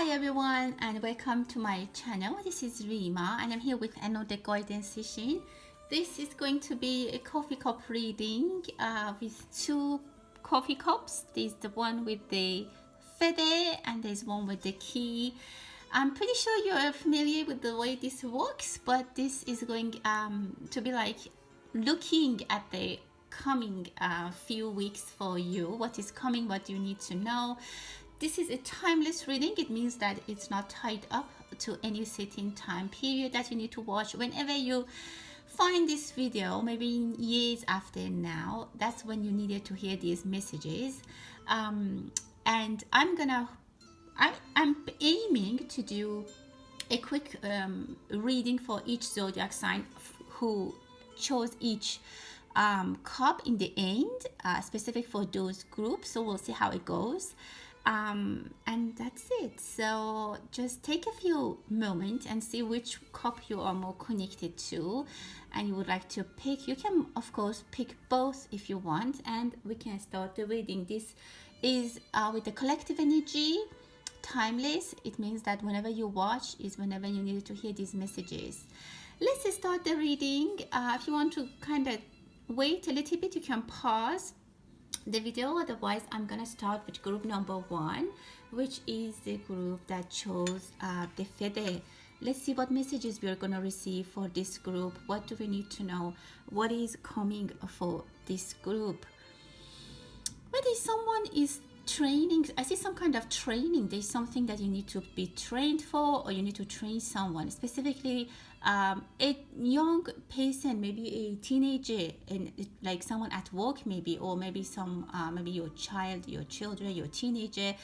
Hi everyone and welcome to my channel. This is Rima and I'm here with another guidance session. This is going to be a coffee cup reading with two coffee cups. There's the one with the feather and there's one with the key. I'm pretty sure you're familiar with the way this works, but this is going to be like looking at the coming few weeks for you, what is coming, what you need to know. This is a timeless reading. It means that it's not tied up to any certain time period that you need to watch. Whenever you find this video, maybe years after now, that's when you needed to hear these messages. And I'm aiming to do a quick reading for each zodiac sign who chose each cup in the end, specific for those groups. So we'll see how it goes. And that's it. So just take a few moments and see which cup you are more connected to and you would like to pick. You can of course pick both if you want, and we can start the reading. This is with the collective energy, timeless. It means that whenever you watch is whenever you need to hear these messages. Let's start the reading. If you want to kind of wait a little bit, you can pause the video. Otherwise, I'm gonna start with group number 1, which is the group that chose the feather. Let's see what messages we are gonna receive for this group. What do we need to know? What is coming for this group? Whether someone is training, I see some kind of training. There's something that you need to be trained for, or you need to train someone specifically. A young person, maybe a teenager, and like someone at work maybe, or maybe maybe your child, your children, your teenager,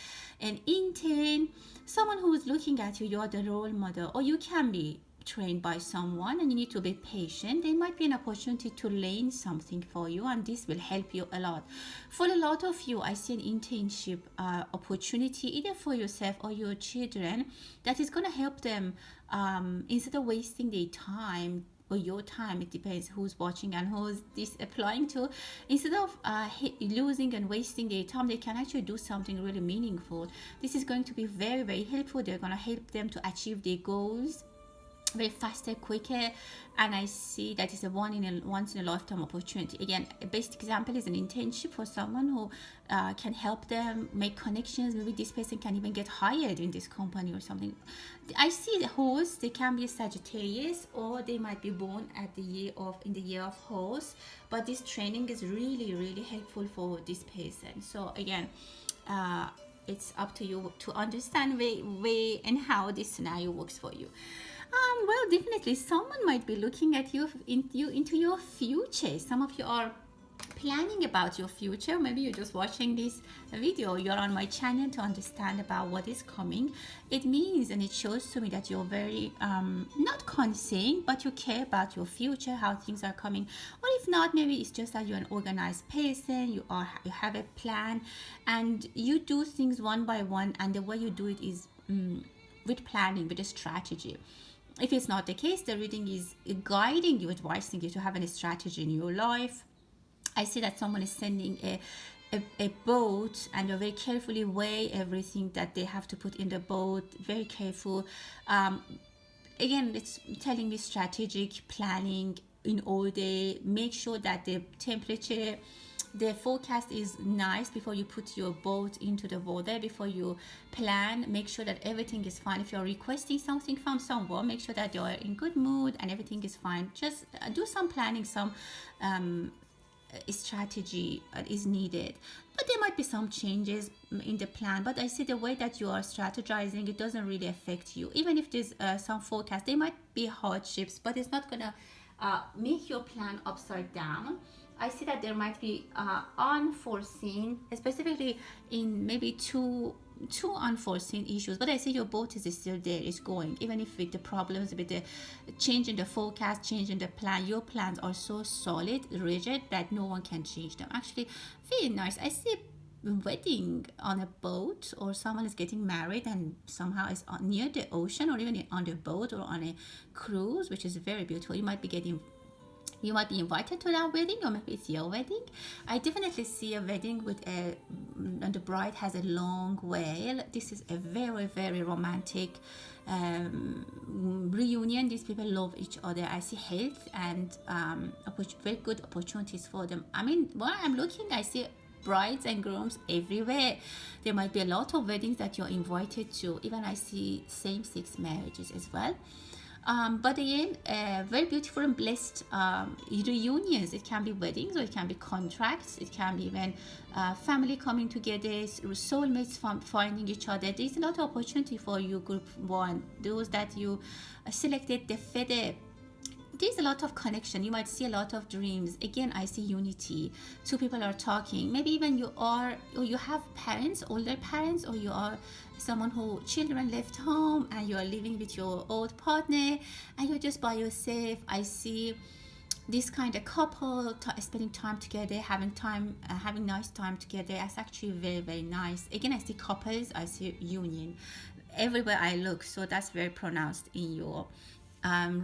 an intern, someone who is looking at you. You are the role model, or you can be trained by someone and you need to be patient. There might be an opportunity to learn something for you, and this will help you a lot. For a lot of you, I see an internship opportunity either for yourself or your children that is going to help them instead of wasting their time or your time. It depends who's watching and who's this applying to. Instead of losing and wasting their time, they can actually do something really meaningful. This is going to be very, very helpful. They're going to help them to achieve their goals very faster, quicker, and I see that is a once in a lifetime opportunity. Again, a best example is an internship for someone who can help them make connections. Maybe this person can even get hired in this company or something. I see the horse. They can be a Sagittarius, or they might be born at the in the year of horse. But this training is really, really helpful for this person. So again, it's up to you to understand where and how this scenario works for you. Well, definitely someone might be looking at you into your future. Some of you are planning about your future. Maybe you're just watching this video, you're on my channel to understand about what is coming. It means, and it shows to me that you're very not concerned, but you care about your future, how things are coming. Or if not, maybe it's just that you're an organized person. You have a plan and you do things one by one, and the way you do it is with planning, with a strategy. If it's not the case, the reading is guiding you, advising you to have a strategy in your life. I see that someone is sending a boat, and they very carefully weigh everything that they have to put in the boat. Very careful. Again, it's telling me strategic planning in order. Make sure that the temperature, the forecast is nice before you put your boat into the water, before you plan. Make sure that everything is fine. If you're requesting something from someone, make sure that you're in good mood and everything is fine. Just do some planning, some strategy is needed. But there might be some changes in the plan, but I see the way that you are strategizing, it doesn't really affect you. Even if there's some forecast, there might be hardships, but it's not gonna make your plan upside down. I see that there might be unforeseen, specifically in maybe two unforeseen issues, but I see your boat is still there, it's going, even if with the problems, with the change in the forecast, change in the plan. Your plans are so solid, rigid, that no one can change them. Actually, very nice. I see a wedding on a boat, or someone is getting married and somehow is near the ocean, or even on the boat or on a cruise, which is very beautiful. You might be getting You might be invited to that wedding, or maybe it's your wedding. I definitely see a wedding with and the bride has a long veil. This is a very, very romantic reunion. These people love each other. I see health and very good opportunities for them. I mean, while I'm looking, I see brides and grooms everywhere. There might be a lot of weddings that you're invited to. Even I see same-sex marriages as well. But again, very beautiful and blessed reunions. It can be weddings, or it can be contracts. It can be even family coming together, soulmates finding each other. There's a lot of opportunity for you, group one, those that you selected the feather. There's a lot of connection. You might see a lot of dreams. Again, I see unity. Two people are talking. Maybe even you have parents, older parents, or you are someone who children left home and you are living with your old partner and you're just by yourself. I see this kind of couple spending time together, having nice time together. That's actually very, very nice. Again, I see couples. I see union everywhere I look. So that's very pronounced in your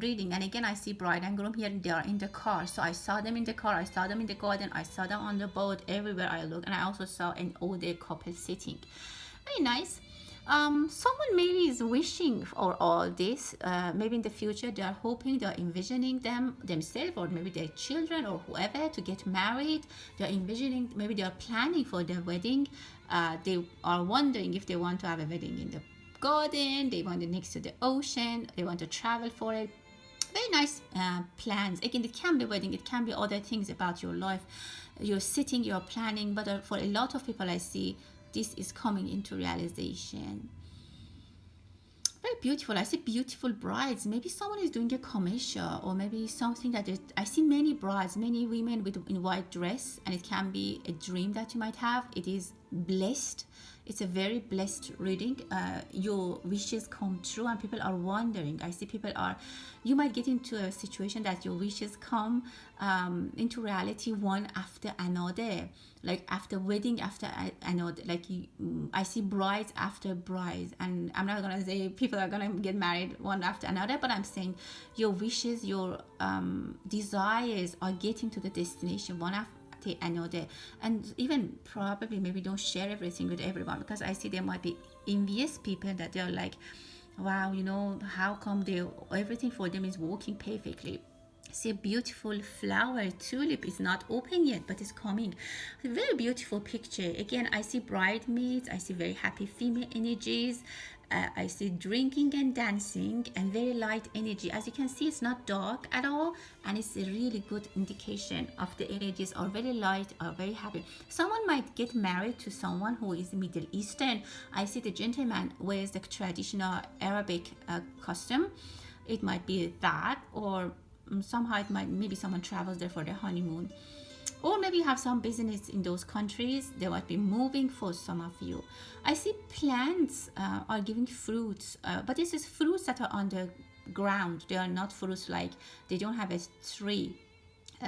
reading. And again, I see bride and groom here. They are in the car. So I saw them in the car. I saw them in the garden. I saw them on the boat. Everywhere I look. And I also saw an older couple sitting. Very nice. Someone maybe is wishing for all this. Maybe in the future they are hoping, they are envisioning themselves, or maybe their children or whoever, to get married. They are envisioning, maybe they are planning for their wedding. They are wondering if they want to have a wedding in the garden, they want it next to the ocean, they want to travel for it. Very nice plans. Again, it can be wedding, it can be other things about your life. You're sitting, you're planning, but for a lot of people I see this is coming into realization. Very beautiful. I see beautiful brides. Maybe someone is doing a commercial, or maybe something that I see many brides, many women in white dress, and it can be a dream that you might have. It is blessed. It's a very blessed reading. Your wishes come true, and people are wondering. I see you might get into a situation that your wishes come into reality one after another, like after wedding after another. Like I see brides after brides, and I'm not gonna say people are gonna get married one after another, but I'm saying your wishes, your desires are getting to the destination one after another. And even probably maybe don't share everything with everyone, because I see there might be envious people that they're like, wow, how come everything for them is working perfectly. See a beautiful flower tulip is not open yet, but it's coming. A very beautiful picture. Again, I see bridesmaids, I see very happy female energies. I see drinking and dancing and very light energy. As you can see, it's not dark at all, and it's a really good indication of the energies are very light, are very happy. Someone might get married to someone who is Middle Eastern. I see the gentleman wears the traditional Arabic costume. It might be that, or somehow maybe someone travels there for their honeymoon. Or maybe you have some business in those countries. They might be moving for some of you. I see plants are giving fruits, but this is fruits that are on the ground. They are not fruits like, they don't have a tree.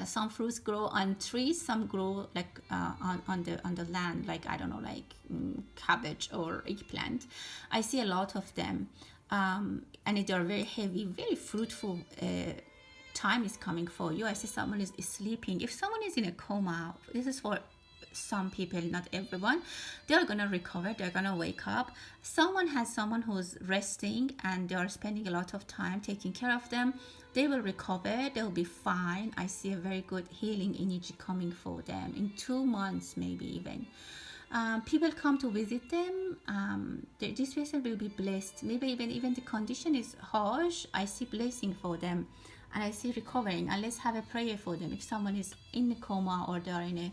Some fruits grow on trees, some grow like on the land, like I don't know, like cabbage or eggplant. I see a lot of them, and they are very heavy, very fruitful. Time is coming for you. I see someone is sleeping. If someone is in a coma, this is for some people, not everyone. They're gonna recover, they're gonna wake up. Someone has someone who's resting and they are spending a lot of time taking care of them. They will recover, they'll be fine. I see a very good healing energy coming for them in 2 months, maybe even. People come to visit them. This person will be blessed. Maybe even the condition is harsh. I see blessing for them, and I see recovering. And let's have a prayer for them. If someone is in a coma or they are in a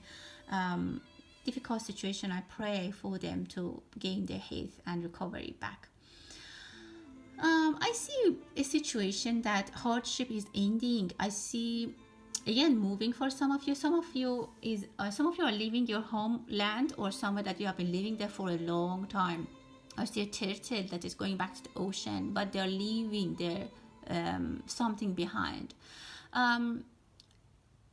difficult situation, I pray for them to gain their health and recovery back. I see a situation that hardship is ending. I see again moving for some of you. Some of you are leaving your homeland, or somewhere that you have been living there for a long time. I see a turtle that is going back to the ocean, but they're leaving their something behind.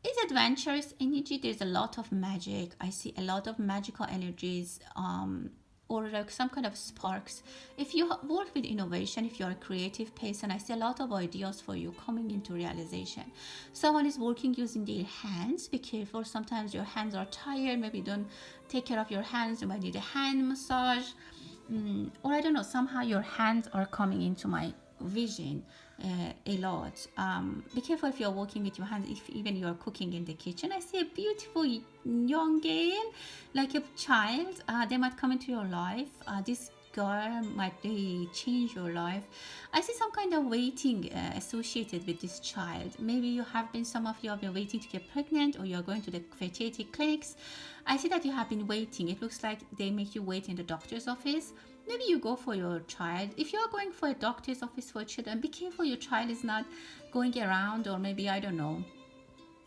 It's adventurous energy. There's a lot of magic. I see a lot of magical energies or like some kind of sparks. If you work with innovation, if you're a creative person, I see a lot of ideas for you coming into realization. Someone is working using their hands. Be careful, sometimes your hands are tired, maybe don't take care of your hands, you might need a hand massage. Or I don't know, somehow your hands are coming into my vision a lot. Be careful if you're working with your hands, if even you're cooking in the kitchen. I see a beautiful young girl, like a child. They might come into your life. This girl might change your life. I see some kind of waiting associated with this child. Maybe you have been, some of you have been waiting to get pregnant, or you're going to the fertility clinics. I see that you have been waiting. It looks like they make you wait in the doctor's office. Maybe you go for your child. If you're going for a doctor's office for children, be careful your child is not going around, or maybe, I don't know.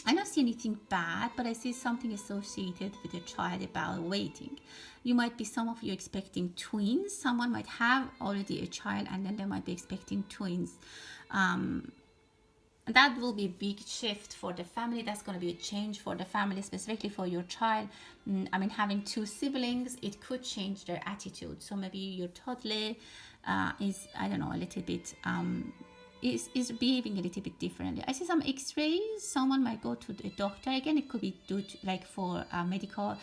I don't see anything bad, but I see something associated with a child about waiting. You might be, some of you, expecting twins. Someone might have already a child, and then they might be expecting twins. That will be a big shift for the family. That's going to be a change for the family, specifically for your child. I mean, having two siblings, it could change their attitude. So maybe your toddler is, I don't know, a little bit is behaving a little bit differently. I see some x-rays. Someone might go to the doctor. Again, it could be due to, like, for medical,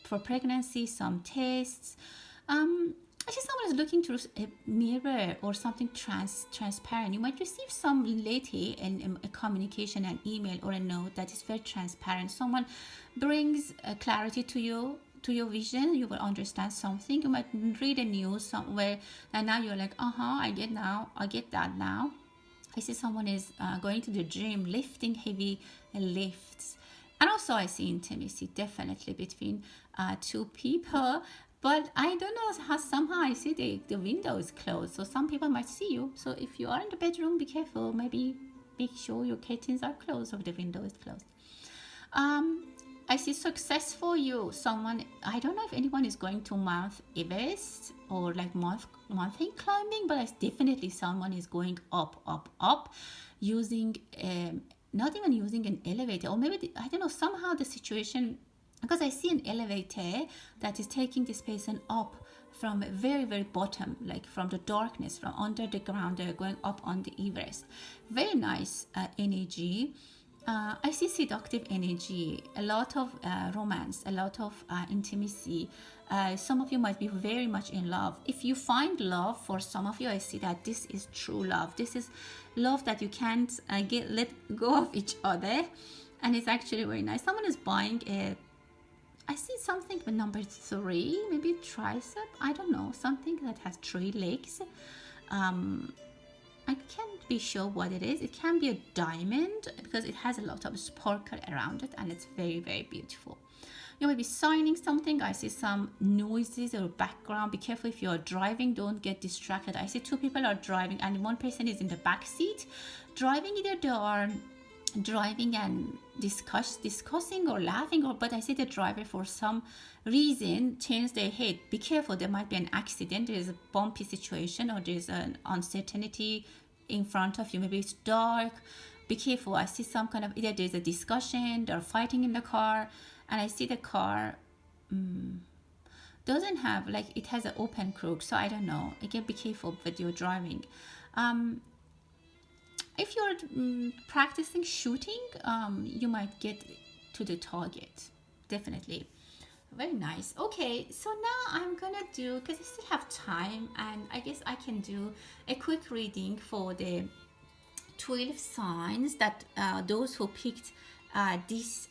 for pregnancy, some tests. I see someone is looking through a mirror or something transparent. You might receive some lately a communication, an email or a note that is very transparent. Someone brings clarity to you, to your vision. You will understand something. You might read a news somewhere, and now you're like, I get that now. I see someone is going to the gym, lifting heavy lifts. And also I see intimacy, definitely, between two people. But I don't know how, somehow I see the window is closed. So some people might see you. So if you are in the bedroom, be careful. Maybe make sure your curtains are closed or the window is closed. I see success for you. Someone, I don't know if anyone is going to Mount Everest or like mountain climbing, but definitely someone is going up, using, not even using an elevator, or maybe, I don't know, somehow the situation, because I see an elevator that is taking this person up from very, very bottom, like from the darkness, from under the ground, they're going up on the Everest. Very nice energy. I see seductive energy, a lot of romance, a lot of intimacy. Some of you might be very much in love. If you find love, for some of you, I see that this is true love. This is love that you can't let go of each other, and it's actually very nice. Someone is buying a, I see something with number 3, maybe tricep, I don't know, something that has 3 legs. I can't be sure what it is. It can be a diamond because it has a lot of sparkle around it, and it's very, very beautiful. You might be signing something. I see some noises or background. Be careful if you're driving, don't get distracted. I see 2 people are driving and one person is in the back seat driving. Either they are driving and discussing or laughing, or but I see the driver for some reason turns their head. Be careful, there might be an accident, there is a bumpy situation, or there's an uncertainty in front of you. Maybe it's dark. Be careful. I see some kind of, either there's a discussion, they're fighting in the car, and I see the car doesn't have, like, it has an open crook, so I don't know. Again, be careful with your driving. If you're practicing shooting, you might get to the target, definitely. Very nice. Okay, so now I'm gonna do, because I still have time, and I guess I can do a quick reading for the 12 signs that those who picked this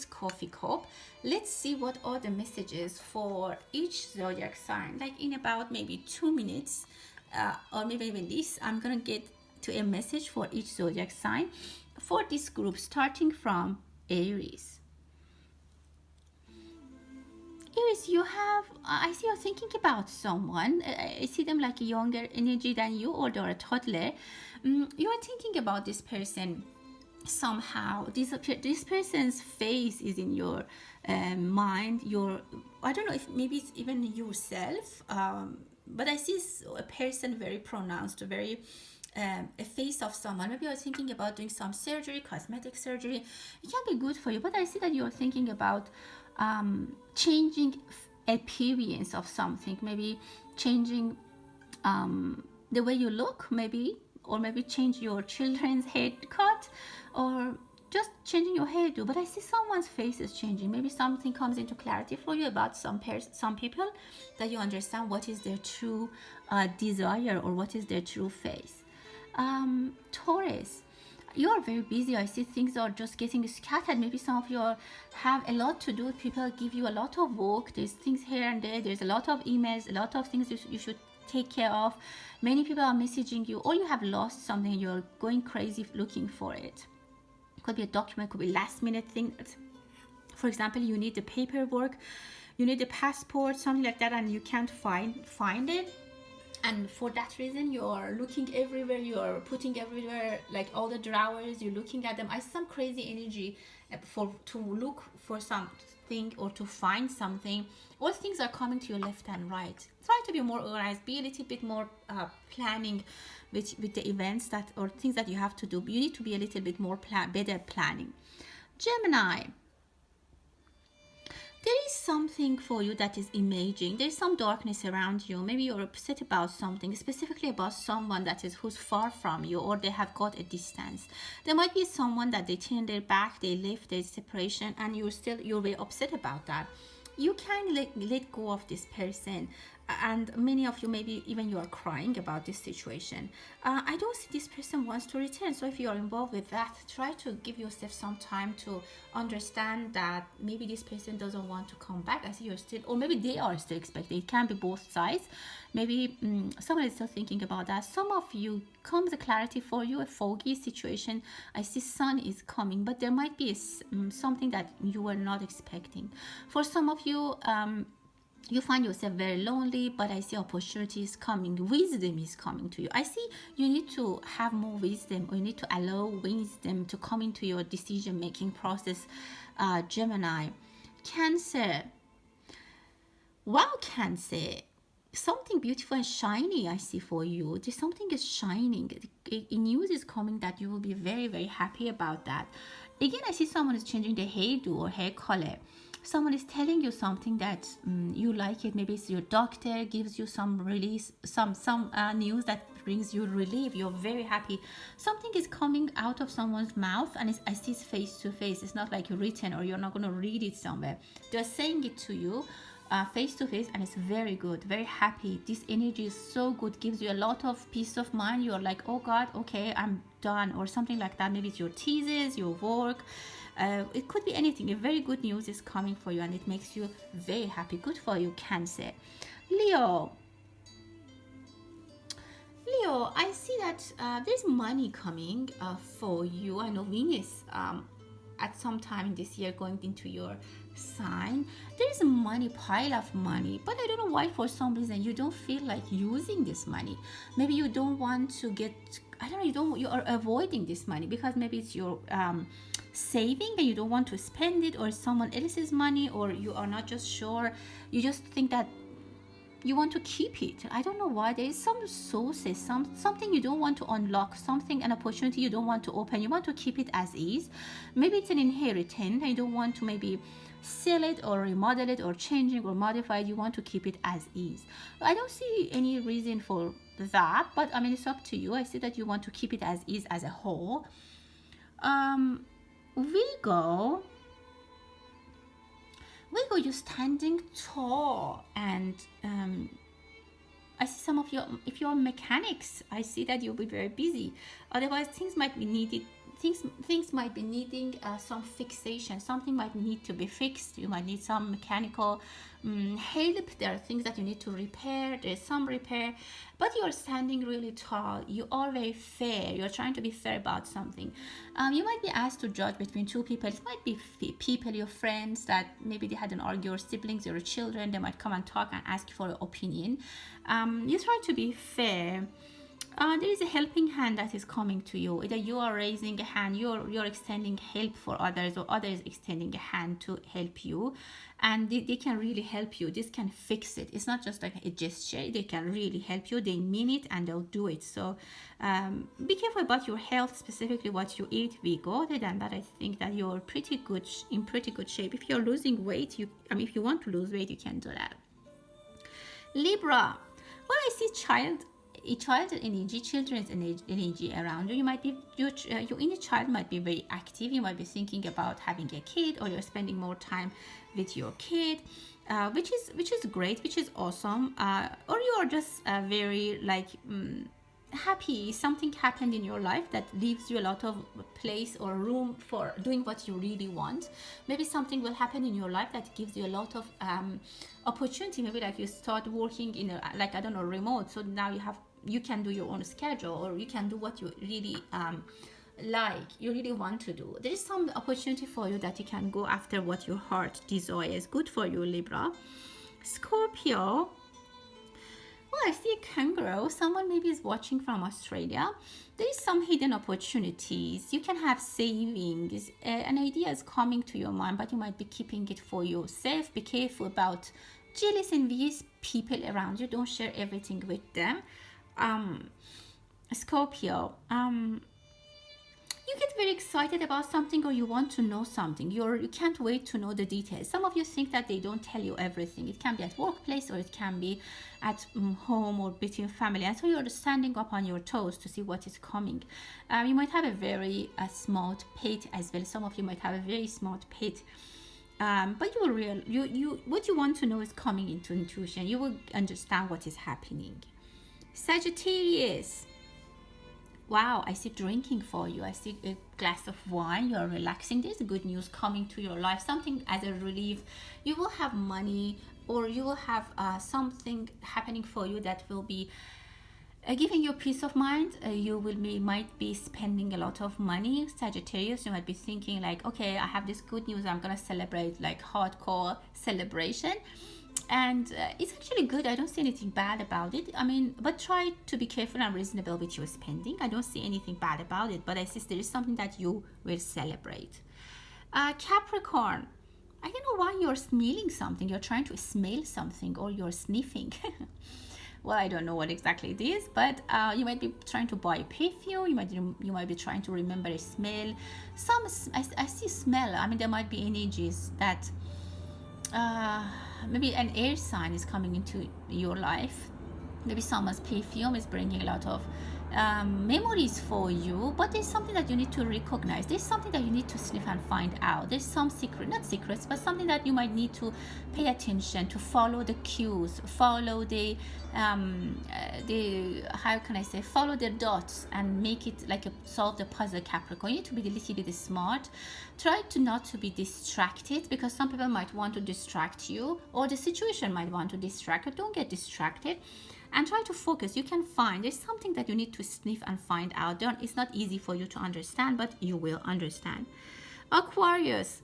coffee cup. Let's see what are the messages for each zodiac sign. Like in about maybe 2 minutes, or maybe even this, I'm gonna get to a message for each zodiac sign for this group, starting from Aries. Aries, you have, I see you're thinking about someone. I see them like a younger energy than you, or they're a toddler. You're thinking about this person somehow. This person's face is in your mind. I don't know if maybe it's even yourself, but I see a person very pronounced, very a face of someone. Maybe you're thinking about doing some surgery, cosmetic surgery. It can be good for you, but I see that you're thinking about changing appearance of something, maybe changing the way you look, maybe, or maybe change your children's haircut, or just changing your hairdo. But I see someone's face is changing. Maybe something comes into clarity for you about some people, that you understand what is their true desire, or what is their true face. Taurus, you are very busy. I see things are just getting scattered. Maybe some of you have a lot to do. People give you a lot of work. There's things here and there. There's a lot of emails, a lot of things you should take care of. Many people are messaging you, or you have lost something. You're going crazy looking for it. Could be a document, could be last minute thing. For example, you need the paperwork, you need the passport, something like that, and you can't find it. And for that reason, you're looking everywhere, you're putting everywhere, like all the drawers, you're looking at them. I see some crazy energy to look for something or to find something. All things are coming to you left and right. Try to be more organized, be a little bit more planning with the events that, or things that you have to do. You need to be a little bit more better planning. Gemini, there is something for you that is emerging. There's some darkness around you. Maybe you're upset about something, specifically about someone who's far from you, or they have got a distance. There might be someone that they turned their back, they left, there's separation, and you're very upset about that. You can let go of this person, and many of you, maybe even you are crying about this situation. I don't see this person wants to return. So if you are involved with that, try to give yourself some time to understand that maybe this person doesn't want to come back. I see you're still, or maybe they are still expecting. It can be both sides. Maybe someone is still thinking about that. Some of you, comes a clarity for you, a foggy situation. I see sun is coming, but there might be something that you were not expecting. For some of you, you find yourself very lonely, but I see opportunities coming. Wisdom is coming to you. I see you need to have more wisdom, or you need to allow wisdom to come into your decision-making process. Gemini. Cancer. Wow, Cancer. Something beautiful and shiny I see for you. There's something is shining. News is coming that you will be very, very happy about that. Again, I see someone is changing their hairdo or hair color. Someone is telling you something that you like it. Maybe it's your doctor gives you some release, some news that brings you relief. You're very happy. Something is coming out of someone's mouth, and I see it's face to face. It's not like written, or you're not going to read it somewhere. They're saying it to you face to face, and it's very good, very happy. This energy is so good, gives you a lot of peace of mind. You're like, oh God, okay, I'm done, or something like that. Maybe it's your thesis, your work. It could be anything. A very good news is coming for you, and it makes you very happy. Good for you, Cancer. Leo, I see that there's money coming for you. I know Venus at some time in this year going into your sign. There is a money, pile of money, but I don't know why for some reason you don't feel like using this money. Maybe you don't want to get, I don't know, you are avoiding this money because maybe it's your saving and you don't want to spend it, or someone else's money, or you are not just sure. You just think that you want to keep it. I don't know why. There is some sources, something you don't want to unlock, an opportunity you don't want to open. You want to keep it as is. Maybe it's an inheritance. You don't want to maybe sell it or remodel it or changing or modify it. You want to keep it as is. I don't see any reason for that, but I mean, it's up to you. I see that you want to keep it as is as a whole. Virgo, you're standing tall, and I see some of you, if you're mechanics, I see that you'll be very busy. Otherwise, things might be needed. Things might be needing some fixation. Something might need to be fixed. You might need some mechanical help. There are things that you need to repair. There's some repair, but you're standing really tall. You are very fair. You're trying to be fair about something. You might be asked to judge between two people. It might be people, your friends, that maybe they had an argument, or siblings, or children. They might come and talk and ask for your opinion. You try to be fair. there is a helping hand that is coming to you. Either you are raising a hand, you're extending help for others, or others extending a hand to help you, and they can really help you. This can fix it. It's not just like a gesture. They can really help you. They mean it and they'll do it. So be careful about your health, specifically what you eat, Vigo. Other than that, I think that you're in pretty good shape. If you're losing weight, if you want to lose weight, you can do that. Libra. Well, I see child energy, children's energy around you. You might be your inner child might be very active. You might be thinking about having a kid, or you're spending more time with your kid, which is great, which is awesome. Or you are just very happy. Something happened in your life that leaves you a lot of place or room for doing what you really want. Maybe something will happen in your life that gives you a lot of opportunity. Maybe like you start working in a remote, so now you can do your own schedule, or you can do what you really you really want to do. There is some opportunity for you that you can go after what your heart desires. Good for you, Libra. Scorpio. Well, I see a kangaroo. Someone maybe is watching from Australia. There is some hidden opportunities. You can have savings. An idea is coming to your mind, but you might be keeping it for yourself. Be careful about jealous, envious people around you. Don't share everything with them. Scorpio. You get very excited about something, or you want to know something. You can't wait to know the details. Some of you think that they don't tell you everything. It can be at workplace, or it can be at home, or between family, and so you're standing up on your toes to see what is coming. You might have a very smart pet as well. Some of you might have a very smart pet, but what you want to know is coming into intuition. You will understand what is happening. Sagittarius. Wow, I see drinking for you. I see a glass of wine. You're relaxing. There's good news coming to your life. Something as a relief. You will have money, or you will have something happening for you that will be giving you peace of mind. Might be spending a lot of money. Sagittarius, you might be thinking like, okay, I have this good news. I'm going to celebrate, like hardcore celebration. And it's actually good. I don't see anything bad about it. But try to be careful and reasonable with your spending. I don't see anything bad about it, but I see there is something that you will celebrate. Capricorn. I don't know why you're smelling something. You're trying to smell something, or you're sniffing. Well, I don't know what exactly it is, but you might be trying to buy perfume. You might be trying to remember a smell. I see smell. There might be energies that maybe an air sign is coming into your life. Maybe someone's perfume is bringing a lot of memories for you, but there's something that you need to recognize. There's something that you need to sniff and find out. There's some not secrets, but something that you might need to pay attention to, follow the cues, follow the how can I say, follow the dots and make it like solve the puzzle. Capricorn, you need to be a little bit smart. Try to not to be distracted, because some people might want to distract you, or the situation might want to distract you. Don't get distracted, and try to focus. You can find, there's something that you need to sniff and find out. It's not easy for you to understand, but you will understand. Aquarius.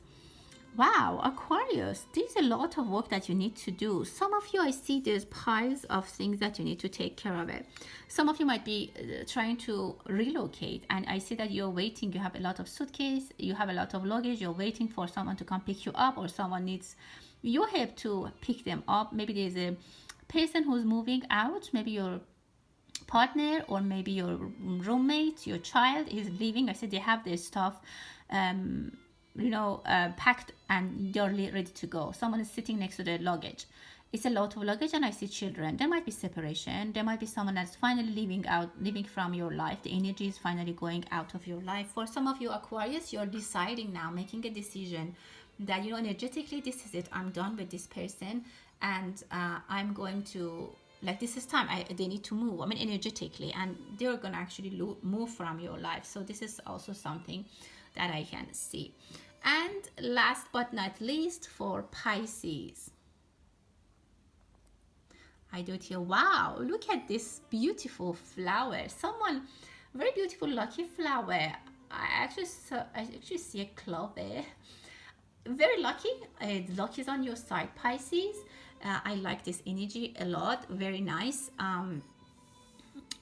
Wow, Aquarius, there's a lot of work that you need to do. Some of you, I see there's piles of things that you need to take care of it. Some of you might be trying to relocate, and I see that you're waiting. You have a lot of suitcase, you have a lot of luggage, you're waiting for someone to come pick you up, or someone needs your help to pick them up. Maybe there's a person who's moving out, maybe your partner, or maybe your roommate, your child is leaving. I said they have their stuff packed, and they're ready to go. Someone is sitting next to their luggage. It's a lot of luggage, and I see children. There might be separation. There might be someone that's finally leaving from your life. The energy is finally going out of your life. For some of you Aquarius, you're deciding now, making a decision that, energetically, this is it. I'm done with this person, and I'm going to, this is time. They need to move. Energetically, and they're going to actually move from your life. So this is also something that I can see. And last but not least, for Pisces, I do it here. Wow, look at this beautiful flower. Very beautiful, lucky flower. I actually see a clover. Very lucky. Luck is on your side, Pisces. I like this energy a lot. Very nice.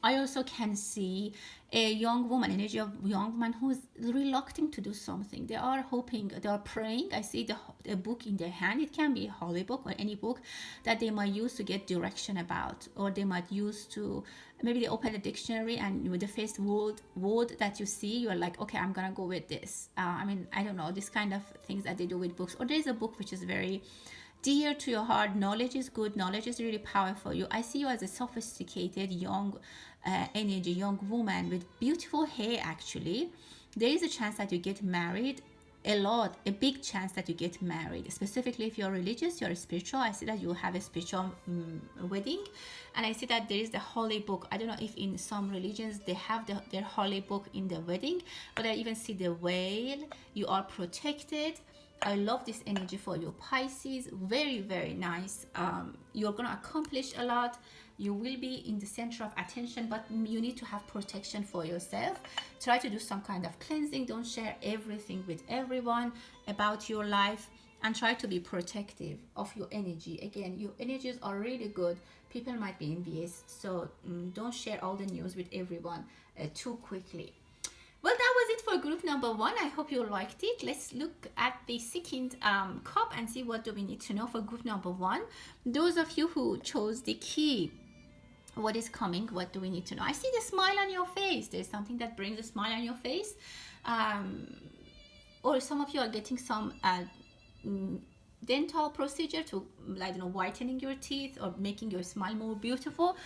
I also can see a young woman, energy of young woman who's reluctant to do something. They are hoping, they are praying. I see a book in their hand. It can be a holy book or any book that they might use to get direction about, or they might use to, maybe they open a dictionary and with the first word that you see, you're like, okay, I'm gonna go with this. I don't know, this kind of things that they do with books. Or there's a book which is very dear to your heart. Knowledge is good, knowledge is really powerful. I see you as a sophisticated young energy, young woman with beautiful hair. Actually, there is a chance that you get married, a big chance that you get married, specifically if you're religious, you're spiritual. I see that you have a spiritual wedding, and I see that there is the holy book. I don't know if in some religions they have their holy book in the wedding, but I even see the veil. You are protected. I love this energy for you, Pisces. Very, very nice. You're going to accomplish a lot. You will be in the center of attention, but you need to have protection for yourself. Try to do some kind of cleansing. Don't share everything with everyone about your life, and try to be protective of your energy. Again, your energies are really good. People might be envious, so don't share all the news with everyone too quickly. Well, that was it for group number 1. I hope you liked it. Let's look at the second cup and see what do we need to know for group number 1. Those of you who chose the key, what is coming? What do we need to know? I see the smile on your face. There's something that brings a smile on your face. Or some of you are getting some dental procedure to, I don't know, whitening your teeth or making your smile more beautiful,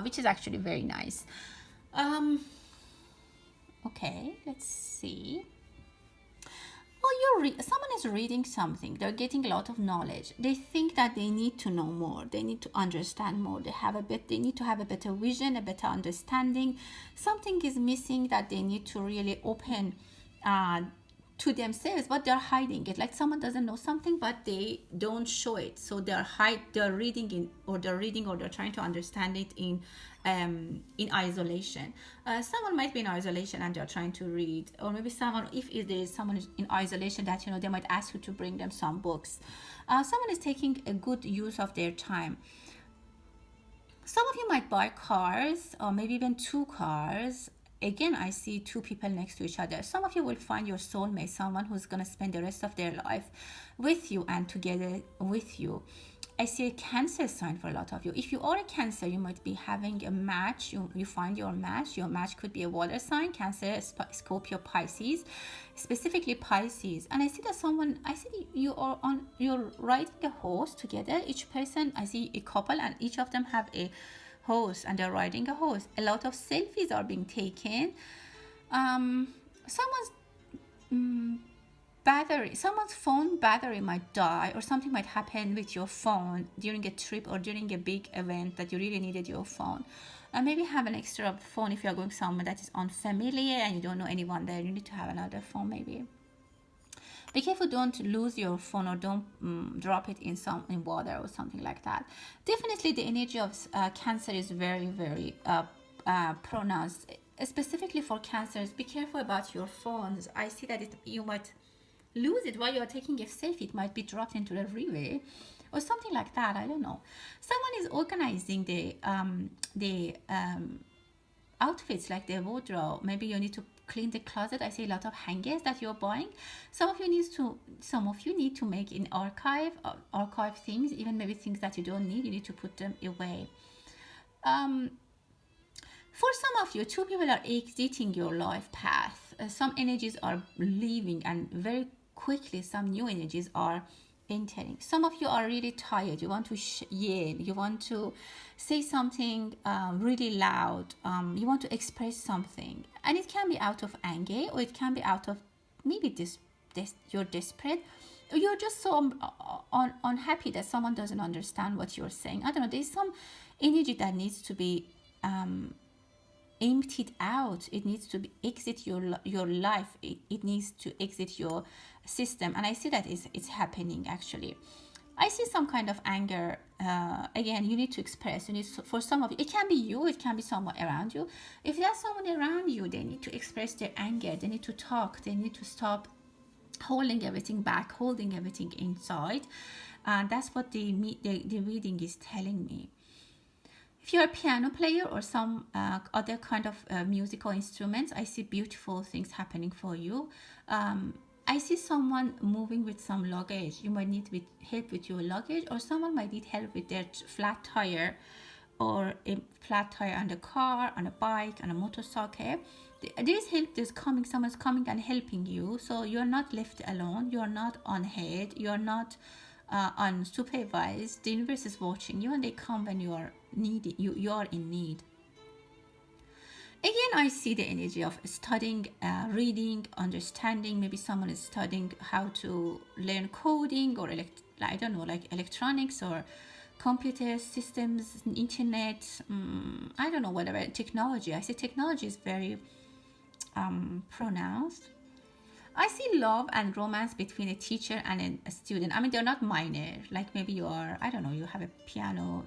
which is actually very nice. Okay, let's see. Oh, someone is reading something. They're getting a lot of knowledge. They think that they need to know more. They need to understand more. They need to have a better vision, a better understanding. Something is missing that they need to really open to themselves, but they're hiding it. Like someone doesn't know something, but they don't show it. So they're reading or they're trying to understand it in isolation. Someone might be in isolation and they're trying to read, or maybe if there is someone in isolation that they might ask you to bring them some books. Someone is taking a good use of their time. Some of you might buy cars, or maybe even 2 cars. Again, I see 2 people next to each other. Some of you will find your soulmate, someone who's going to spend the rest of their life with you and together with you. I see a Cancer sign for a lot of you. If you are a Cancer, you might be having a match. You find your match. Your match could be a water sign, Cancer, Scorpio, Pisces, specifically Pisces. And I see that you're riding a horse together. Each person, I see a couple, and each of them have a horse and they're riding a horse. A lot of selfies are being taken. Someone's phone battery might die, or something might happen with your phone during a trip or during a big event that you really needed your phone. And maybe have an extra phone if you're going somewhere that is unfamiliar and you don't know anyone there. You need to have another phone maybe. Be careful, don't lose your phone, or don't drop it in water or something like that. Definitely the energy of Cancer is very, very pronounced. Specifically for Cancers, be careful about your phones. I see that you might lose it while you're taking a selfie. It might be dropped into the river or something like that. I don't know. Someone is organizing the outfits, like the wardrobe. Maybe you need to clean the closet. I see a lot of hangers that you're buying. Some of you need to make an archive things, even maybe things that you don't need. You need to put them away. For some of you, 2 people are exiting your life path. Some energies are leaving, and very quickly some new energies are entering. Some of you are really tired. You want to yell. You want to say something really loud. You want to express something, and it can be out of anger, or it can be out of maybe you're desperate, or you're just so unhappy that someone doesn't understand what you're saying. I don't know. There's some energy that needs to be emptied out. It needs to exit your life. It needs to exit your system, and I see that it's happening actually. I see some kind of anger. Again, you need to express. For some of you, it can be you, it can be someone around you. If there's someone around you, they need to express their anger. They need to talk. They need to stop holding everything back, holding everything inside. And that's what the reading is telling me. If you're a piano player or some other kind of musical instruments, I see beautiful things happening for you. I see someone moving with some luggage. You might need help with your luggage, or someone might need help with their flat tire, or a flat tire on the car, on a bike, on a motorcycle. There's help. There's coming. Someone's coming and helping you. So you're not left alone. You're not unheard. You're not unsupervised. The universe is watching you, and they come when you are needy. You are in need. Again, I see the energy of studying, reading, understanding. Maybe someone is studying how to learn coding, or I don't know, like electronics or computer systems, internet. I don't know, whatever technology. I see technology is very pronounced. I see love and romance between a teacher and a student. I mean, they're not minor. Like maybe you are, I don't know, you have a piano,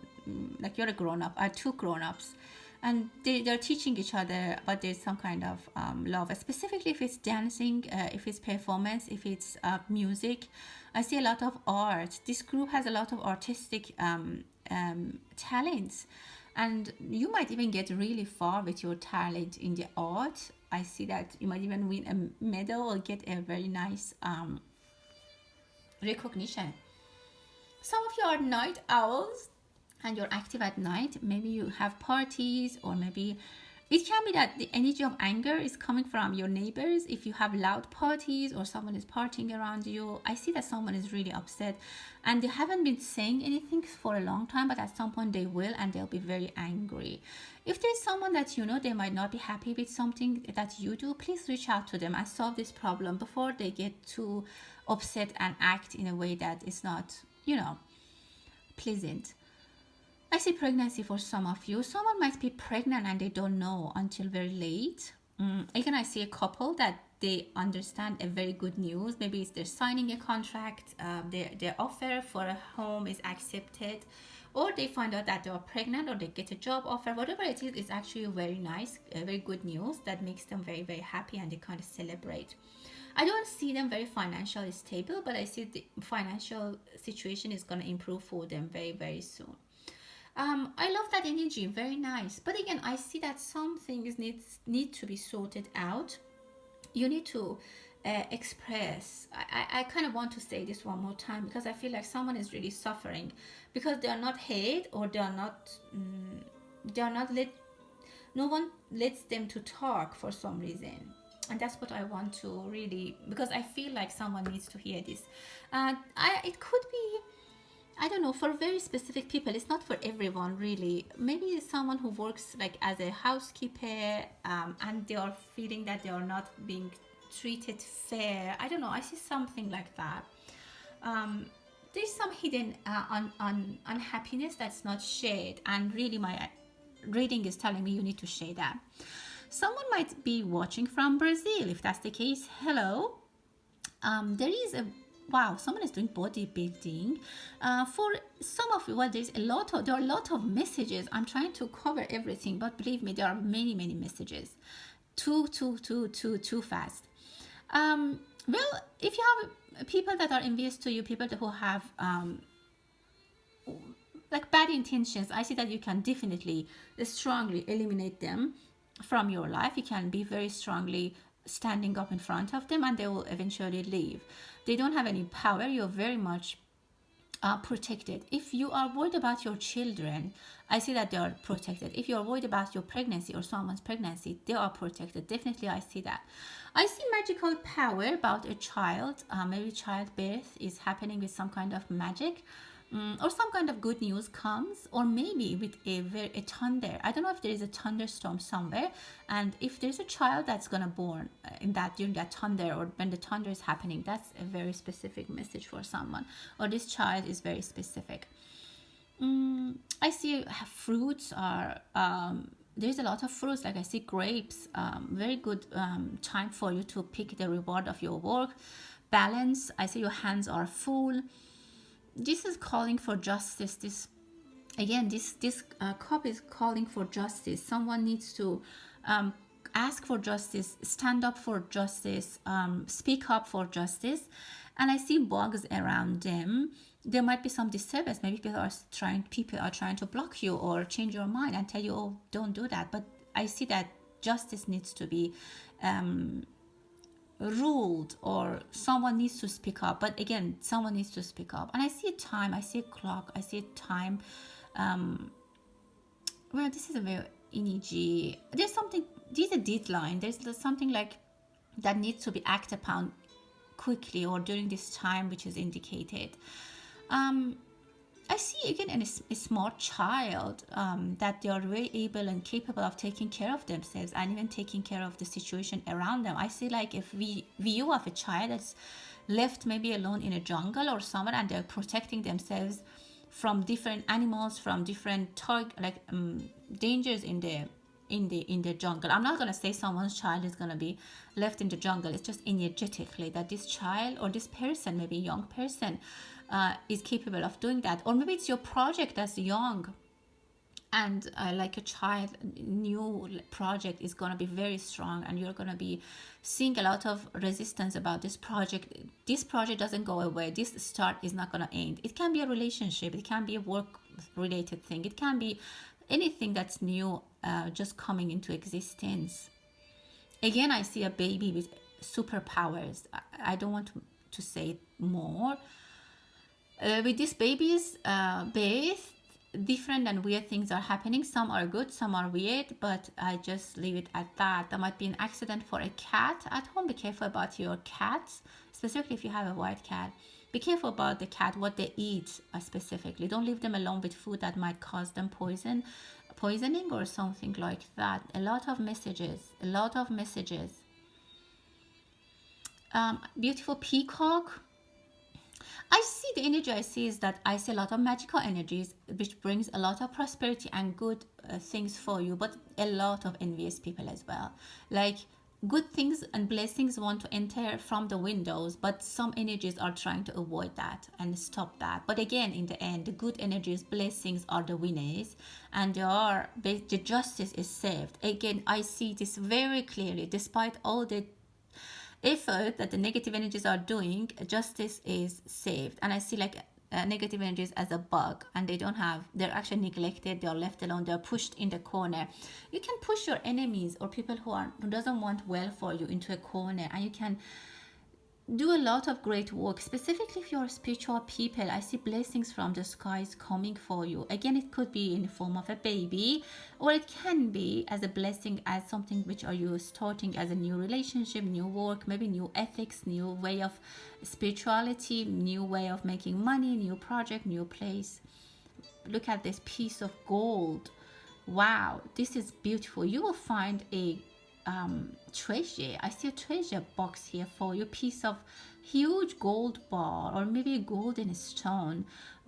like you're a grown up, two grown ups, and they're teaching each other, but there's some kind of love, specifically if it's dancing, if it's performance, if it's music. I see a lot of art. This group has a lot of artistic talents, and you might even get really far with your talent in the art. I see that you might even win a medal or get a very nice recognition. Some of you are night owls and you're active at night. Maybe you have parties, or maybe it can be that the energy of anger is coming from your neighbors. If you have loud parties or someone is partying around you, I see that someone is really upset and they haven't been saying anything for a long time, but at some point they will, and they'll be very angry. If there's someone that you know they might not be happy with something that you do, please reach out to them and solve this problem before they get too upset and act in a way that is not, pleasant. I see pregnancy for some of you. Someone might be pregnant and they don't know until very late. Again, I see a couple that they understand a very good news. Maybe it's they're signing a contract, their offer for a home is accepted, or they find out that they are pregnant, or they get a job offer. Whatever it is, it's actually very nice, very good news that makes them very, very happy, and they kind of celebrate. I don't see them very financially stable, but I see the financial situation is going to improve for them very, very soon. I love that energy, very nice. But again, I see that some things need to be sorted out. You need to express. I kind of want to say this one more time, because I feel like someone is really suffering because they are not heard, or they are not no one lets them to talk for some reason. And that's what I want to really, because I feel like someone needs to hear this. It could be, I don't know, for very specific people. It's not for everyone, really. Maybe someone who works like as a housekeeper, and they are feeling that they are not being treated fair. I don't know. I see something like that. There's some hidden unhappiness that's not shared, and really my reading is telling me you need to share that. Someone might be watching from Brazil. If that's the case, hello. There is a wow, someone is doing bodybuilding. For some of you, well, there are a lot of messages. I'm trying to cover everything, but believe me, there are many, many messages. Too fast. Well, if you have people that are envious to you, people who have like bad intentions, I see that you can definitely strongly eliminate them from your life. You can be very strongly standing up in front of them, and they will eventually leave. They don't have any power. You're very much protected. If you are worried about your children, I see that they are protected. If you are worried about your pregnancy or someone's pregnancy, they are protected. Definitely, I see that. I see magical power about a child. Maybe childbirth is happening with some kind of magic. Or some kind of good news comes, or maybe with a thunder. I don't know if there is a thunderstorm somewhere, and if there's a child that's gonna born during that thunder, or when the thunder is happening, that's a very specific message for someone, or this child is very specific. I see fruits are there's a lot of fruits, like I see grapes. Very good time for you to pick the reward of your work. Balance, I see your hands are full. This is calling for justice. This cup is calling for justice. Someone needs to ask for justice, stand up for justice, speak up for justice. And I see bugs around them. there might be some disturbance. Maybe people are trying to block you or change your mind and tell you, oh, don't do that. But I see that justice needs to be ruled, or someone needs to speak up. But again, someone needs to speak up. And I see a time, I see a clock, I see a time. Well, this is a very energy. There's a deadline. There's something like that needs to be acted upon quickly or during this time, which is indicated. I see again a small child, that they are very able and capable of taking care of themselves and even taking care of the situation around them. I see like if we view of a child that's left maybe alone in a jungle or somewhere, and they're protecting themselves from different animals, from different dangers in the jungle. I'm not gonna say someone's child is gonna be left in the jungle. It's just energetically that this child or this person, maybe a young person, is capable of doing that. Or maybe it's your project that's young, and like a child, new project is going to be very strong, and you're going to be seeing a lot of resistance about this project. This project doesn't go away. This start is not going to end. It can be a relationship, it can be a work related thing, it can be anything that's new, just coming into existence. Again, I see a baby with superpowers. I don't want to say more. With these babies, birth, different and weird things are happening. Some are good, some are weird, but I just leave it at that. There might be an accident for a cat at home. Be careful about your cats, specifically if you have a white cat. Be careful about the cat, what they eat specifically. Don't leave them alone with food that might cause them poisoning or something like that. A lot of messages. Beautiful peacock. I see the energy I see is that I see a lot of magical energies, which brings a lot of prosperity and good things for you, but a lot of envious people as well. Like good things and blessings want to enter from the windows, but some energies are trying to avoid that and stop that. But again, in the end, the good energies, blessings are the winners, and the justice is saved. Again, I see this very clearly. Despite all the effort that the negative energies are doing, justice is saved. And I see like negative energies as a bug, and they're actually neglected, they're left alone, they're pushed in the corner. You can push your enemies or people who doesn't want well for you into a corner, and you can do a lot of great work. Specifically if you're spiritual people, I see blessings from the skies coming for you. Again, it could be in the form of a baby, or it can be as a blessing, as something which are you starting as a new relationship, new work, maybe new ethics, new way of spirituality, new way of making money, new project, new place. Look at this piece of gold. Wow, this is beautiful. You will find a treasure. I see a treasure box here for you, piece of huge gold bar, or maybe a golden stone.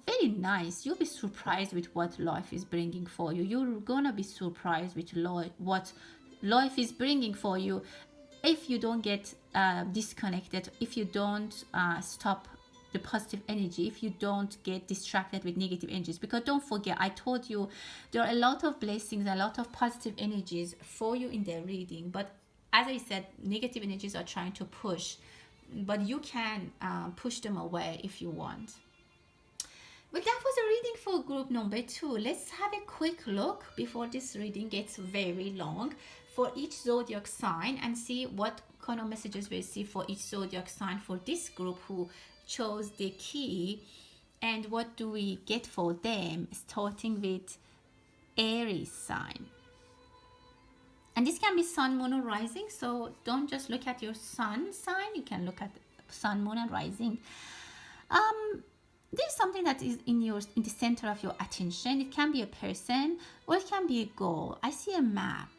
Very nice. You'll be surprised with what life is bringing for you. You're gonna be surprised with what life is bringing for you if you don't get disconnected, if you don't stop the positive energy, if you don't get distracted with negative energies. Because don't forget, I told you there are a lot of blessings, a lot of positive energies for you in the reading, but as I said, negative energies are trying to push, but you can push them away if you want. Well, that was a reading for group number 2. Let's have a quick look before this reading gets very long for each zodiac sign, and see what kind of messages we see for each zodiac sign for this group who chose the key, and what do we get for them, starting with Aries sign. And this can be sun, moon, or rising, so don't just look at your sun sign, you can look at sun, moon, and rising. There's something that is in the center of your attention. It can be a person, or it can be a goal. I see a map.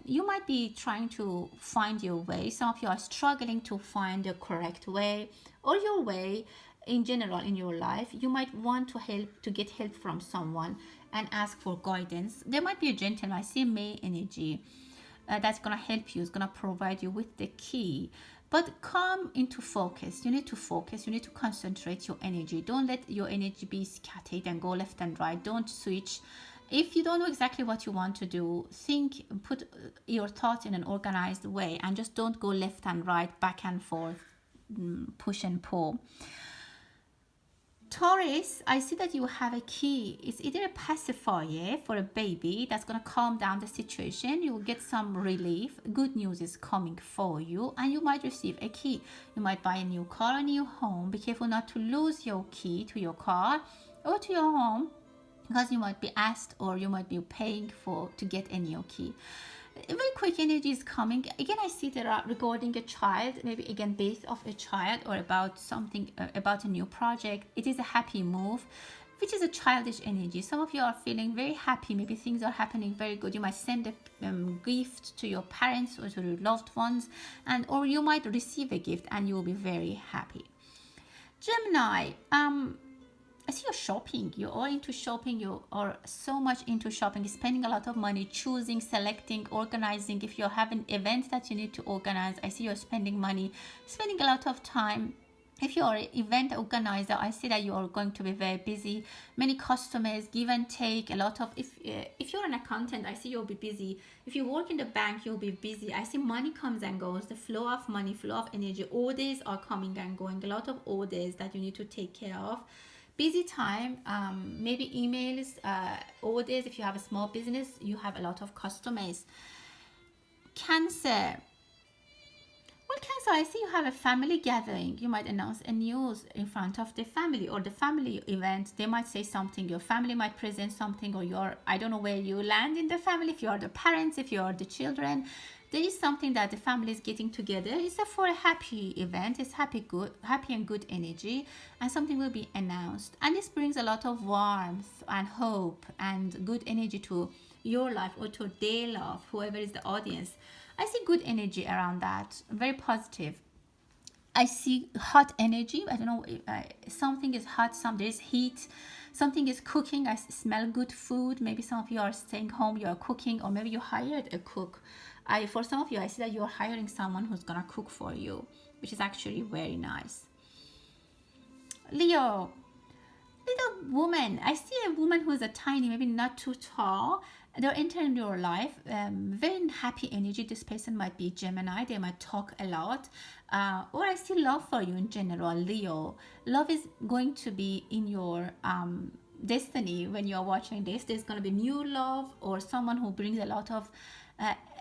You might be trying to find your way. Some of you are struggling to find the correct way, or your way in general in your life. You might want to get help from someone and ask for guidance. There might be a gentleman. I see a male energy that's going to help you. It's going to provide you with the key. But come into focus. You need to focus. You need to concentrate your energy. Don't let your energy be scattered and go left and right. Don't switch. If you don't know exactly what you want to do, put your thoughts in an organized way, and just don't go left and right, back and forth, push and pull. Taurus, I see that you have a key. It's either a pacifier for a baby that's going to calm down the situation. You will get some relief. Good news is coming for you, and you might receive a key. You might buy a new car, a new home. Be careful not to lose your key to your car or to your home, because you might be asked or you might be paying for to get a new key. A very quick energy is coming. Again, I see that regarding a child, maybe again birth of a child or about something, about a new project. It is a happy move, which is a childish energy. Some of you are feeling very happy. Maybe things are happening very good. You might send a gift to your parents or to your loved ones, and or you might receive a gift and you will be very happy. Gemini, I see you're shopping. You are into shopping. You are so much into shopping, spending a lot of money, choosing, selecting, organizing. If you have an event that you need to organize, I see you're spending money, spending a lot of time. If you are an event organizer, I see that you are going to be very busy. Many customers, give and take, a lot of, if you're an accountant, I see you'll be busy. If you work in the bank, you'll be busy. I see money comes and goes, the flow of money, flow of energy. Orders are coming and going, a lot of orders that you need to take care of. Busy time, maybe emails, orders. If you have a small business, you have a lot of customers. Cancer. Well, Cancer, I see you have a family gathering. You might announce a news in front of the family or the family event. They might say something. Your family might present something, or I don't know where you land in the family. If you are the parents, if you are the children, there is something that the family is getting together. It's for a happy event. It's happy and good energy, and something will be announced. And this brings a lot of warmth and hope and good energy to your life or to their life, whoever is the audience. I see good energy around that, very positive. I see hot energy. I don't know, something is hot, there is heat, something is cooking. I smell good food. Maybe some of you are staying home, you are cooking, or maybe you hired a cook. For some of you, I see that you are hiring someone who's gonna cook for you, which is actually very nice. Leo, little woman. I see a woman who is a tiny, maybe not too tall. They're entering your life. Very happy energy. This person might be Gemini. They might talk a lot. Or I see love for you in general, Leo. Love is going to be in your destiny when you are watching this. There's going to be new love, or someone who brings a lot of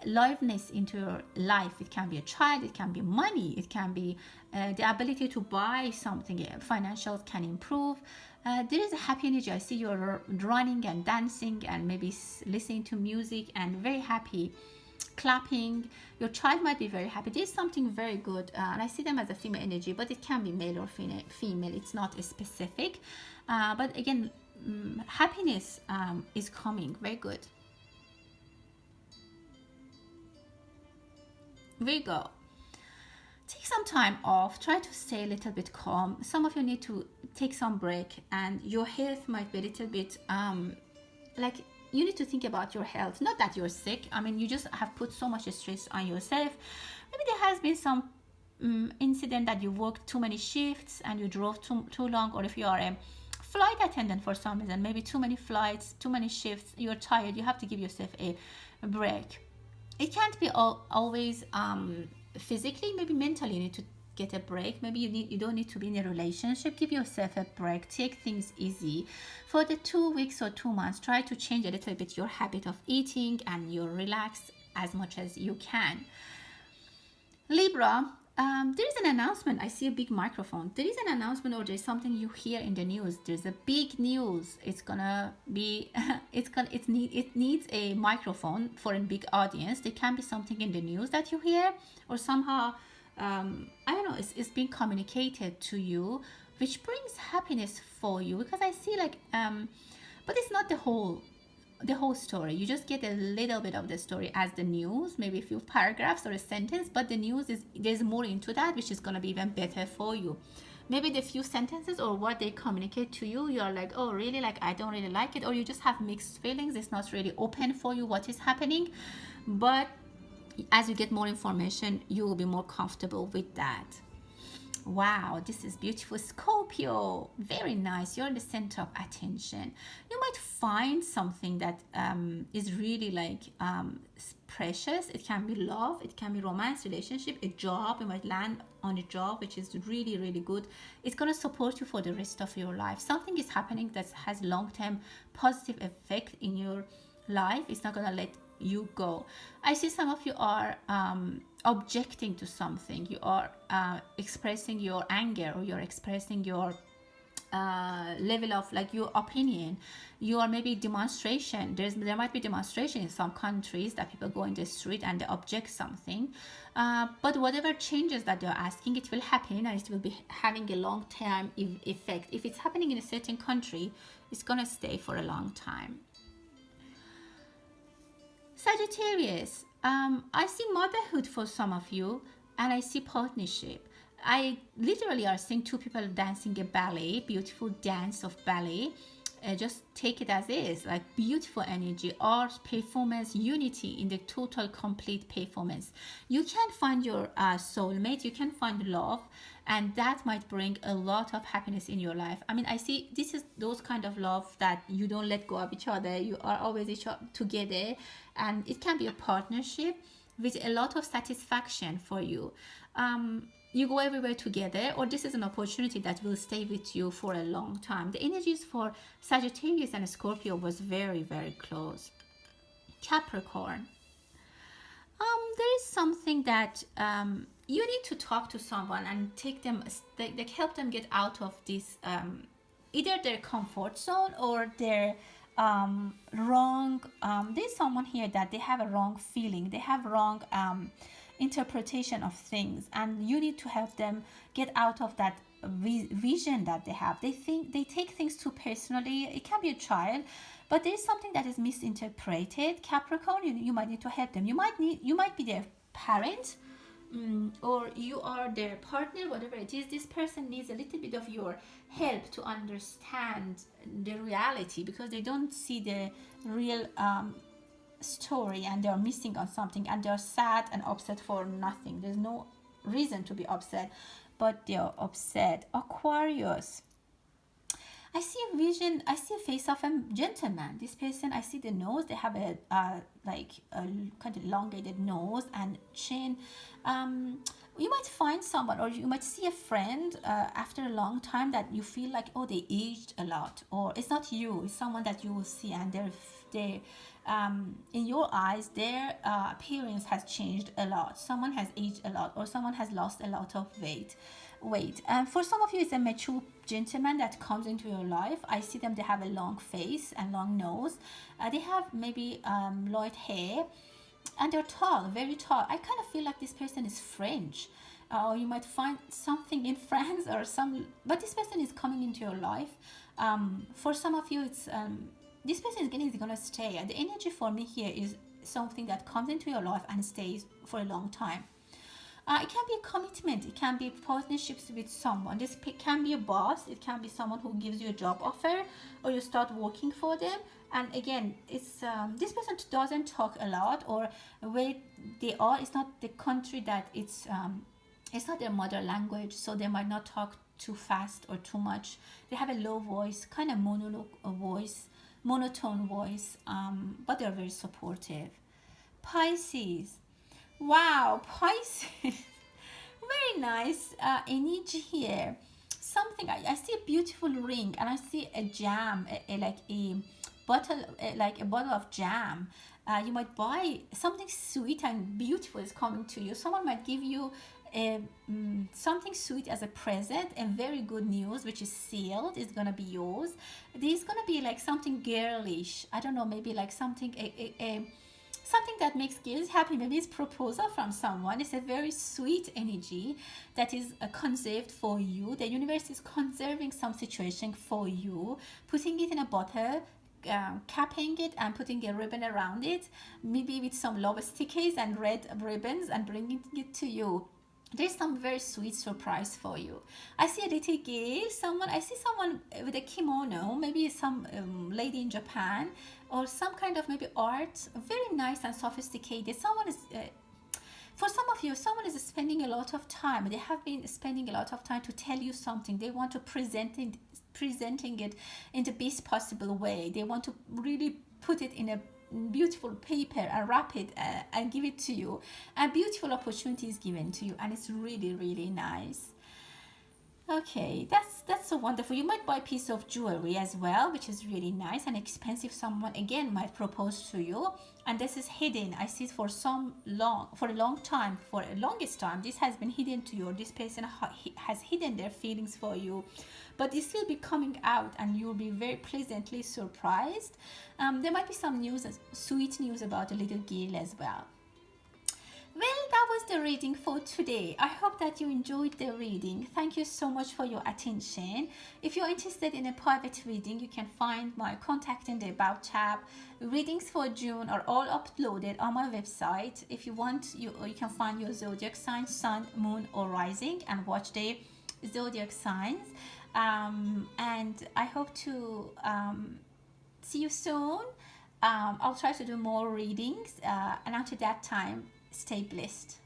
liveliness into your life. It can be a child, it can be money, it can be the ability to buy something. Financials can improve. There is a happy energy. I see you're running and dancing and maybe listening to music and very happy, clapping. Your child might be very happy. There's something very good, and I see them as a female energy, but it can be male or female. It's not specific, but again, happiness is coming. Very good. Virgo, take some time off. Try to stay a little bit calm. Some of you need to take some break, and your health might be a little bit like you need to think about your health. Not that you're sick. I mean, you just have put so much stress on yourself. Maybe there has been some incident that you worked too many shifts and you drove too long, or if you are a flight attendant for some reason, maybe too many flights, too many shifts, you're tired. You have to give yourself a break. It can't be always physically, maybe mentally you need to get a break. Maybe you don't need to be in a relationship. Give yourself a break. Take things easy. For the 2 weeks or 2 months, try to change a little bit your habit of eating, and you relax as much as you can. Libra, there is an announcement. I see a big microphone. There is an announcement, or there's something you hear in the news. There's a big news. It's gonna be it needs a microphone for a big audience. There can be something in the news that you hear, or somehow I don't know, it's being communicated to you, which brings happiness for you, because I see like but it's not the whole story. You just get a little bit of the story as the news, maybe a few paragraphs or a sentence, but the news there's more into that, which is going to be even better for you. Maybe the few sentences or what they communicate to you, you're like, oh really, like I don't really like it, or you just have mixed feelings. It's not really open for you what is happening, but as you get more information, you will be more comfortable with that. Wow, this is beautiful. Scorpio, very nice. You're the center of attention. You might find something that is really like precious. It can be love, it can be romance, relationship, a job. You might land on a job which is really, really good. It's going to support you for the rest of your life. Something is happening that has long-term positive effect in your life. It's not going to let you go. I see some of you are objecting to something. You are expressing your anger, or you're expressing your level of like your opinion. You are maybe demonstration. There might be demonstration in some countries that people go in the street and they object something. But whatever changes that they're asking, it will happen, and it will be having a long term effect. If it's happening in a certain country, it's gonna stay for a long time. Sagittarius, I see motherhood for some of you, and I see partnership. I literally are seeing two people dancing a ballet, beautiful dance of ballet. Just take it as is, like beautiful energy, art, performance, unity in the total, complete performance. You can find your soulmate, you can find love, and that might bring a lot of happiness in your life. I mean, I see this is those kind of love that you don't let go of each other. You are always together, and it can be a partnership with a lot of satisfaction for you. You go everywhere together, or this is an opportunity that will stay with you for a long time. The energies for Sagittarius and Scorpio was very, very close. Capricorn, there is something that you need to talk to someone and take them, like help them get out of this either their comfort zone or their wrong. There's someone here that they have a wrong feeling, they have wrong interpretation of things, and you need to help them get out of that vision that they have. They take things too personally. It can be a child, but there's something that is misinterpreted. Capricorn, you might need to help them. You might be their parent, or you are their partner, whatever it is. This person needs a little bit of your help to understand the reality, because they don't see the real story, and they're missing on something, and they're sad and upset for nothing. There's no reason to be upset, but they're upset. Aquarius, I see a vision, I see a face of a gentleman. This person, I see the nose, they have a like a kind of elongated nose and chin. You might find someone, or you might see a friend after a long time that you feel like, oh, they aged a lot, or it's not you, it's someone that you will see, and they in your eyes their appearance has changed a lot. Someone has aged a lot, or someone has lost a lot of weight. And for some of you, it's a mature gentleman that comes into your life. I see them, they have a long face and long nose. They have maybe light hair, and they're tall, very tall. I kind of feel like this person is French, or you might find something in France or some, but this person is coming into your life. For some of you, it's this person is gonna stay. And the energy for me here is something that comes into your life and stays for a long time. It can be a commitment, it can be partnerships with someone. This can be a boss, it can be someone who gives you a job offer, or you start working for them. And again, it's this person doesn't talk a lot, or where they are, it's not the country that it's not their mother language, so they might not talk too fast or too much. They have a low voice, kind of monotone voice, but they're very supportive. Pisces, wow, Pisces, very nice energy here. Something, I see a beautiful ring, and I see a jam, like a bottle, like a bottle of jam. You might buy something sweet and beautiful is coming to you. Someone might give you something sweet as a present, and very good news which is sealed is gonna be yours. There's gonna be like something girlish, I don't know, maybe like something something that makes girls happy. Maybe it's proposal from someone. It's a very sweet energy that is conserved for you. The universe is conserving some situation for you, putting it in a bottle, capping it and putting a ribbon around it, maybe with some love stickers and red ribbons, and bringing it to you. There's some very sweet surprise for you. I see a little girl, I see someone with a kimono, maybe some lady in Japan, or some kind of maybe art, very nice and sophisticated. Someone is For some of you, someone is spending a lot of time. They have been spending a lot of time to tell you something. They want to presenting it in the best possible way. They want to really put it in a beautiful paper and wrap it and give it to you. A beautiful opportunity is given to you, and it's really, really nice. Okay, that's so wonderful. You might buy a piece of jewelry as well, which is really nice and expensive. Someone again might propose to you, and this is hidden. I see it for a long time, for a longest time. This has been hidden to you. Or this person has hidden their feelings for you, but this will be coming out, and you'll be very pleasantly surprised. There might be some news, sweet news about a little girl as well. Well, that was the reading for today. I hope that you enjoyed the reading. Thank you so much for your attention. If you're interested in a private reading, you can find my contact in the About tab. Readings for June are all uploaded on my website. If you want, you can find your zodiac sign, sun, moon, or rising, and watch the zodiac signs. And I hope to see you soon. I'll try to do more readings, and until that time, stay blessed.